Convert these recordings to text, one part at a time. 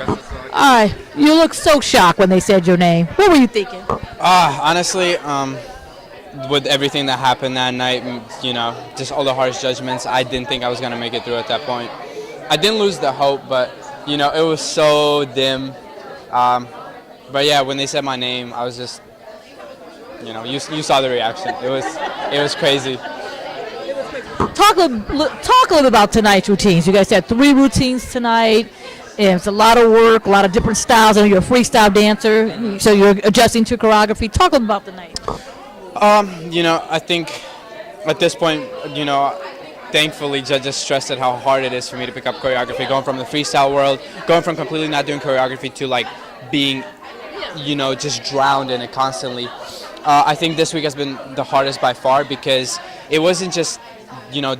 All right, you look so shocked when they said your name. What were you thinking? Honestly, with everything that happened that night, just all the harsh judgments, I didn't think I was going to make it through at that point. I didn't lose the hope, but, it was so dim. But yeah, when they said my name, I was just, you saw the reaction. It was crazy. Talk a little bit about tonight's routines. You guys had 3 routines tonight. And it's a lot of work, a lot of different styles. I know you're a freestyle dancer, so you're adjusting to choreography. Talk a little about the night. I think at this point, thankfully judges stressed at how hard it is for me to pick up choreography, going from the freestyle world, going from completely not doing choreography to like being, just drowned in it constantly. I think this week has been the hardest by far because it wasn't just,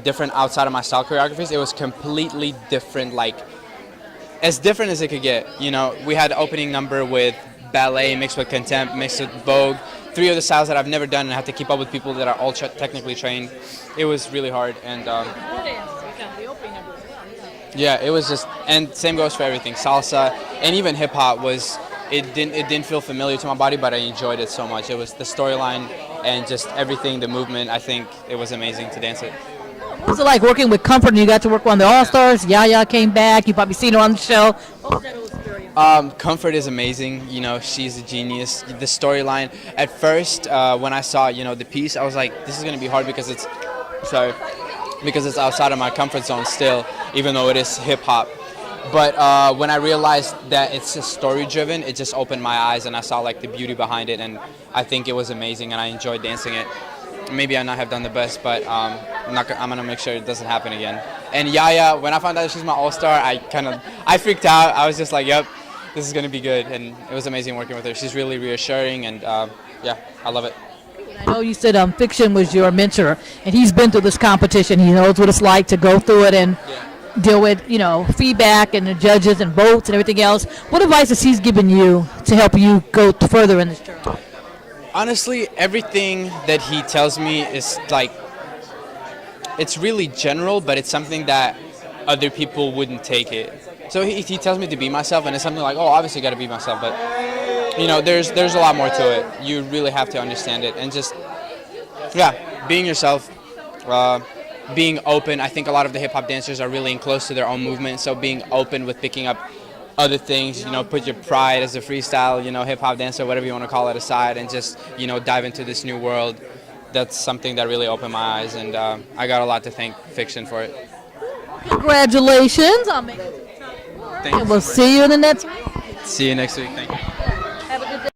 different outside of my style choreographies. It was completely different, like as different as it could get. We had an opening number with ballet mixed with contempt, mixed with Vogue, 3 of the styles that I've never done and I have to keep up with people that are all technically trained. It was really hard, and yeah, it was just, and same goes for everything. Salsa and even hip hop it didn't feel familiar to my body, but I enjoyed it so much. It was the storyline and just everything, the movement. I think it was amazing to dance it. What was it like working with Comfort and you got to work on the All-Stars? Yaya came back. You probably seen her on the show. What was that experience? Comfort is amazing. She's a genius. The storyline, at first, when I saw, the piece, I was like, this is going to be hard because it's outside of my comfort zone still, even though it is hip-hop. But when I realized that it's story-driven, it just opened my eyes and I saw like the beauty behind it, and I think it was amazing and I enjoyed dancing it. Maybe I not have done the best, but I'm gonna make sure it doesn't happen again. And Yaya, when I found out that she's my all-star, I freaked out. I was just like, yep, this is gonna be good, and it was amazing working with her. She's really reassuring, and yeah, I love it. I know you said Fiction was your mentor, and he's been through this competition. He knows what it's like to go through it and deal with, feedback and the judges and votes and everything else. What advice has he given you to help you go further in this journey? Honestly, everything that he tells me is like, it's really general, but it's something that other people wouldn't take it. So he tells me to be myself, and it's something like, oh, obviously got to be myself, but there's a lot more to it. You really have to understand it, and just, being yourself, being open. I think a lot of the hip hop dancers are really close to their own movement, so being open with picking up other things, put your pride as a freestyle, hip hop dancer, whatever you want to call it, aside, and just, dive into this new world. That's something that really opened my eyes, and I got a lot to thank Fiction for it. Congratulations on making it to the top 4. And we'll see you in the next week. See you next week. Thank you. Have a good day.